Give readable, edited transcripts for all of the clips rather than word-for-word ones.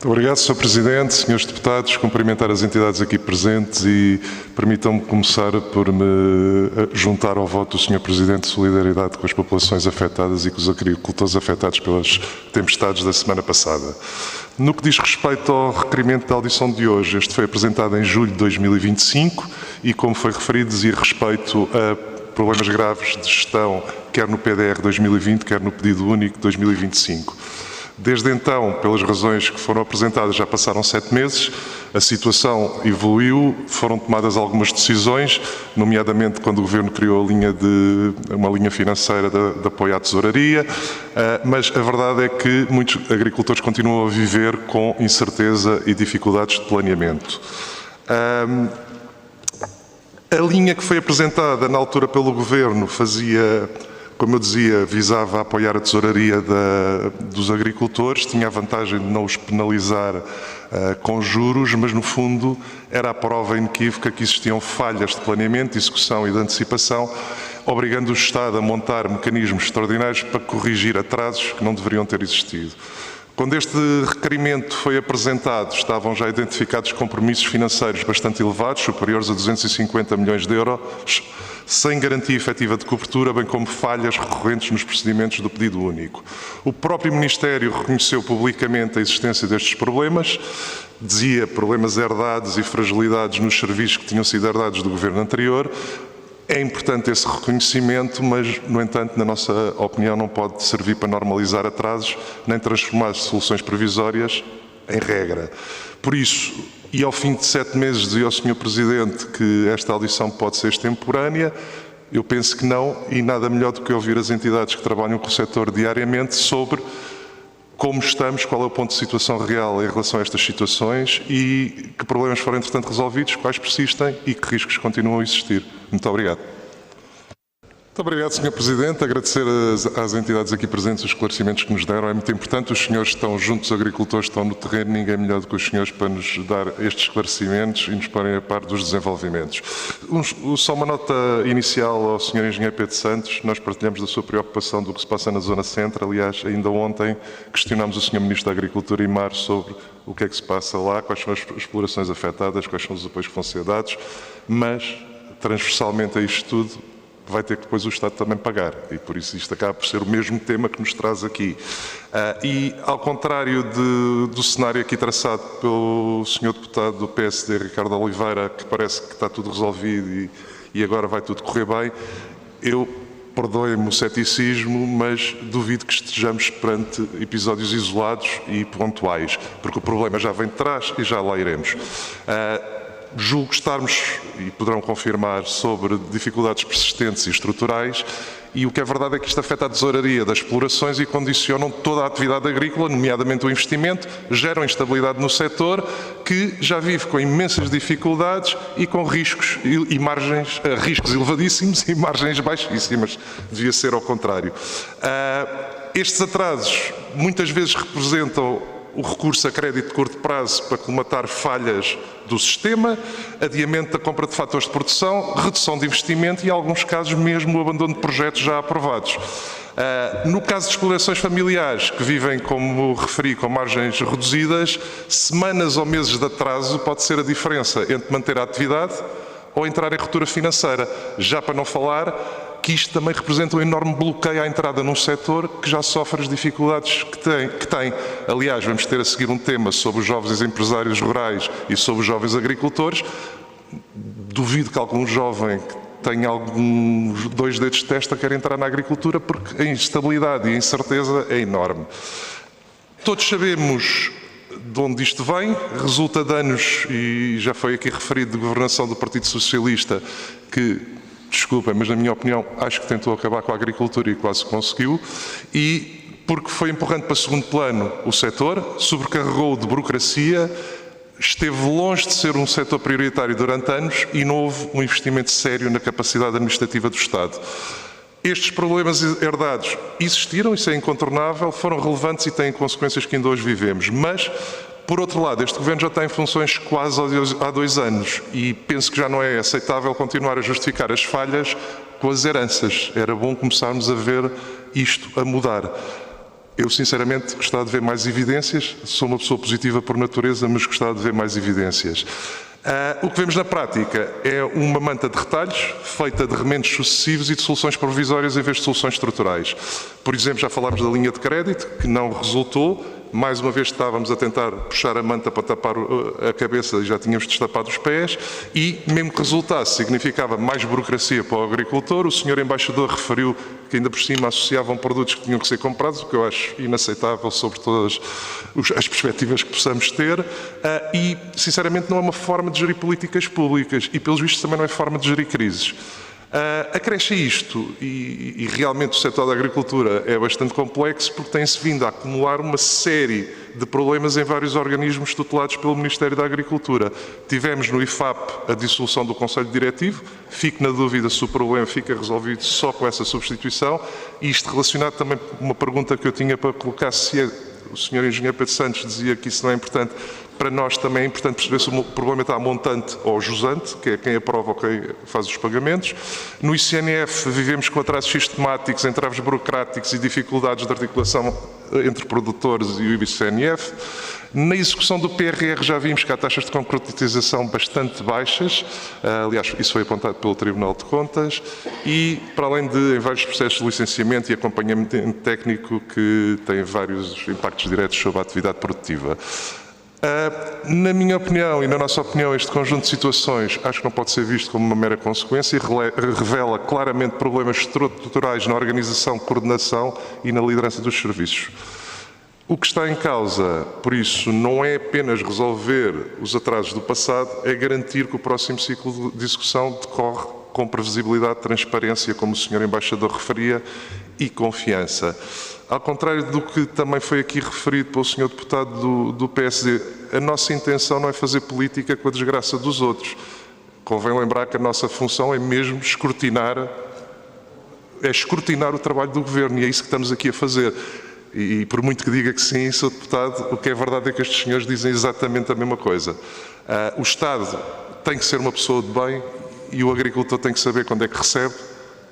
Muito obrigado, Sr. Presidente, Srs. Deputados, cumprimentar as entidades aqui presentes e permitam-me começar por me juntar ao voto do Sr. Presidente de solidariedade com as populações afetadas e com os agricultores afetados pelas tempestades da semana passada. No que diz respeito ao requerimento da audição de hoje, este foi apresentado em julho de 2025 e, como foi referido, dizia respeito a problemas graves de gestão, quer no PDR 2020, quer no Pedido Único 2025. Desde então, pelas razões que foram apresentadas, já passaram 7 meses, a situação evoluiu, foram tomadas algumas decisões, nomeadamente quando o Governo criou uma linha financeira de apoio à tesouraria, mas a verdade é que muitos agricultores continuam a viver com incerteza e dificuldades de planeamento. A linha que foi apresentada na altura pelo Governo como eu dizia, visava apoiar a tesouraria dos agricultores, tinha a vantagem de não os penalizar com juros, mas no fundo era a prova inequívoca que existiam falhas de planeamento, de execução e de antecipação, obrigando o Estado a montar mecanismos extraordinários para corrigir atrasos que não deveriam ter existido. Quando este requerimento foi apresentado, estavam já identificados compromissos financeiros bastante elevados, superiores a 250 milhões de euros, sem garantia efetiva de cobertura, bem como falhas recorrentes nos procedimentos do Pedido Único. O próprio Ministério reconheceu publicamente a existência destes problemas, dizia problemas herdados e fragilidades nos serviços que tinham sido herdados do Governo anterior. É importante esse reconhecimento, mas, no entanto, na nossa opinião, não pode servir para normalizar atrasos, nem transformar soluções provisórias em regra. Por isso, e ao fim de 7 meses, dizia ao Sr. Presidente que esta audição pode ser extemporânea, eu penso que não, e nada melhor do que ouvir as entidades que trabalham com o setor diariamente sobre como estamos, qual é o ponto de situação real em relação a estas situações e que problemas foram, entretanto, resolvidos, quais persistem e que riscos continuam a existir. Muito obrigado. Muito obrigado, Sr. Presidente. Agradecer às entidades aqui presentes os esclarecimentos que nos deram. É muito importante, os senhores estão juntos, os agricultores estão no terreno, ninguém melhor do que os senhores para nos dar estes esclarecimentos e nos porem a par dos desenvolvimentos. Só uma nota inicial ao Sr. Engenheiro Pedro Santos. Nós partilhamos da sua preocupação do que se passa na Zona Centro. Aliás, ainda ontem questionámos o Sr. Ministro da Agricultura e Mar sobre o que é que se passa lá, quais são as explorações afetadas, quais são os apoios que vão ser dados, mas, transversalmente a isto tudo, vai ter que depois o Estado também pagar e por isso isto acaba por ser o mesmo tema que nos traz aqui. E ao contrário do cenário aqui traçado pelo Sr. Deputado do PSD, Ricardo Oliveira, que parece que está tudo resolvido e agora vai tudo correr bem, eu perdoe-me o ceticismo, mas duvido que estejamos perante episódios isolados e pontuais, porque o problema já vem de trás e já lá iremos. Julgo estarmos, e poderão confirmar, sobre dificuldades persistentes e estruturais, e o que é verdade é que isto afeta a tesouraria das explorações e condicionam toda a atividade agrícola, nomeadamente o investimento, geram instabilidade no setor, que já vive com imensas dificuldades e com riscos e margens, riscos elevadíssimos e margens baixíssimas. Devia ser ao contrário. Estes atrasos muitas vezes representam o recurso a crédito de curto prazo para colmatar falhas do sistema, adiamento da compra de fatores de produção, redução de investimento e, em alguns casos, mesmo o abandono de projetos já aprovados. No caso de explorações familiares que vivem, como referi, com margens reduzidas, semanas ou meses de atraso pode ser a diferença entre manter a atividade ou entrar em ruptura financeira. Já para não falar que isto também representa um enorme bloqueio à entrada num setor que já sofre as dificuldades que tem. Aliás, vamos ter a seguir um tema sobre os jovens empresários rurais e sobre os jovens agricultores. Duvido que algum jovem que tenha alguns 2 dedos de testa queira entrar na agricultura porque a instabilidade e a incerteza é enorme. Todos sabemos de onde isto vem, resulta de anos, e já foi aqui referido, de governação do Partido Socialista, que, desculpem, mas na minha opinião, acho que tentou acabar com a agricultura e quase conseguiu, e porque foi empurrando para segundo plano o setor, sobrecarregou-o de burocracia, esteve longe de ser um setor prioritário durante anos e não houve um investimento sério na capacidade administrativa do Estado. Estes problemas herdados existiram, isso é incontornável, foram relevantes e têm consequências que ainda hoje vivemos, mas, por outro lado, este Governo já tem funções quase há 2 anos e penso que já não é aceitável continuar a justificar as falhas com as heranças. Era bom começarmos a ver isto a mudar. Eu, sinceramente, gostava de ver mais evidências. Sou uma pessoa positiva por natureza, mas gostava de ver mais evidências. O que vemos na prática é uma manta de retalhos, feita de remendos sucessivos e de soluções provisórias em vez de soluções estruturais. Por exemplo, já falámos da linha de crédito, que não resultou. Mais uma vez estávamos a tentar puxar a manta para tapar a cabeça e já tínhamos destapado os pés, e mesmo que resultasse, significava mais burocracia para o agricultor. O senhor embaixador referiu que ainda por cima associavam produtos que tinham que ser comprados, o que eu acho inaceitável sobre todas as perspectivas que possamos ter, e sinceramente não é uma forma de gerir políticas públicas e pelos vistos também não é forma de gerir crises. Acresce isto, e realmente o setor da agricultura é bastante complexo porque tem-se vindo a acumular uma série de problemas em vários organismos tutelados pelo Ministério da Agricultura. Tivemos no IFAP a dissolução do Conselho Diretivo, fico na dúvida se o problema fica resolvido só com essa substituição, e isto relacionado também com uma pergunta que eu tinha para colocar, se o Sr. Engenheiro Pedro Santos dizia que isso não é importante. Para nós também é importante perceber se o problema está a montante ou jusante, que é quem aprova ou quem faz os pagamentos. No ICNF vivemos com atrasos sistemáticos, entraves burocráticos e dificuldades de articulação entre produtores e o ICNF. Na execução do PRR já vimos que há taxas de concretização bastante baixas, aliás, isso foi apontado pelo Tribunal de Contas, e para além de em vários processos de licenciamento e acompanhamento técnico que têm vários impactos diretos sobre a atividade produtiva. Na minha opinião e na nossa opinião, este conjunto de situações acho que não pode ser visto como uma mera consequência e revela claramente problemas estruturais na organização, coordenação e na liderança dos serviços. O que está em causa, por isso, não é apenas resolver os atrasos do passado, é garantir que o próximo ciclo de execução decorre com previsibilidade, transparência, como o Sr. Embaixador referia, e confiança. Ao contrário do que também foi aqui referido pelo Sr. Deputado do PSD, a nossa intenção não é fazer política com a desgraça dos outros. Convém lembrar que a nossa função é mesmo escrutinar o trabalho do Governo, e é isso que estamos aqui a fazer. E por muito que diga que sim, Sr. Deputado, o que é verdade é que estes senhores dizem exatamente a mesma coisa. O Estado tem que ser uma pessoa de bem e o agricultor tem que saber quando é que recebe,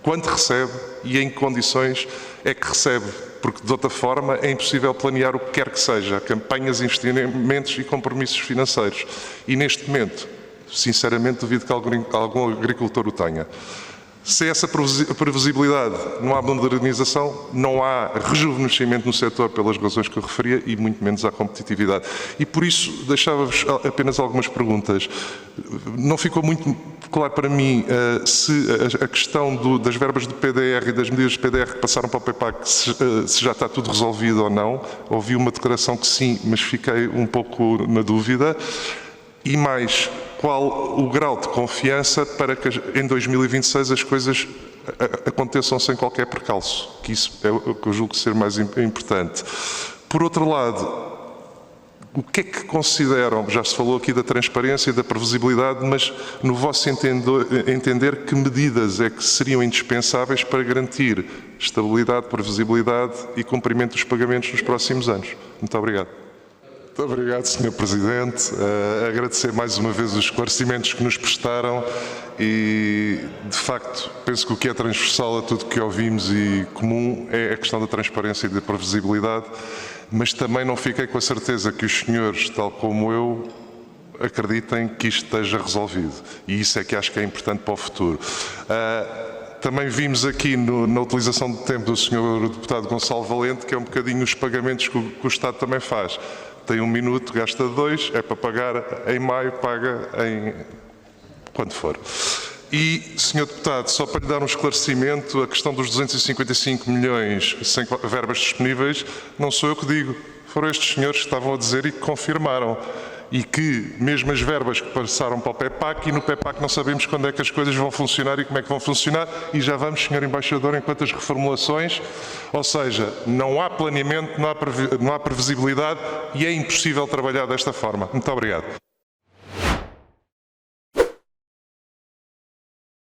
quando recebe e em que condições é que recebe, porque de outra forma é impossível planear o que quer que seja, campanhas, investimentos e compromissos financeiros. E neste momento, sinceramente, duvido que algum agricultor o tenha. Se essa previsibilidade não há modernização, não há rejuvenescimento no setor pelas razões que eu referia e muito menos há competitividade. E por isso deixava-vos apenas algumas perguntas. Não ficou muito claro para mim se a questão das verbas do PDR e das medidas do PDR que passaram para o PEPAC, se já está tudo resolvido ou não. Ouvi uma declaração que sim, mas fiquei um pouco na dúvida. E mais, qual o grau de confiança para que em 2026 as coisas aconteçam sem qualquer percalço, que isso é o que eu julgo ser mais importante. Por outro lado, o que é que consideram, já se falou aqui da transparência e da previsibilidade, mas no vosso entender, que medidas é que seriam indispensáveis para garantir estabilidade, previsibilidade e cumprimento dos pagamentos nos próximos anos? Muito obrigado. Muito obrigado, Sr. Presidente. Agradecer mais uma vez os esclarecimentos que nos prestaram e, de facto, penso que o que é transversal a tudo que ouvimos e comum é a questão da transparência e da previsibilidade, mas também não fiquei com a certeza que os senhores, tal como eu, acreditem que isto esteja resolvido. E isso é que acho que é importante para o futuro. Também vimos aqui na utilização do tempo do Sr. Deputado Gonçalo Valente, que é um bocadinho os pagamentos que o Estado também faz. Tem 1 minuto, gasta 2, é para pagar em maio, paga em quando for. E, Sr. Deputado, só para lhe dar um esclarecimento, a questão dos 255 milhões sem verbas disponíveis, não sou eu que digo, foram estes senhores que estavam a dizer e que confirmaram. E que mesmo as verbas que passaram para o PEPAC, e no PEPAC não sabemos quando é que as coisas vão funcionar e como é que vão funcionar, e já vamos, Sr. Embaixador, enquanto as reformulações, ou seja, não há planeamento, não há previsibilidade e é impossível trabalhar desta forma. Muito obrigado.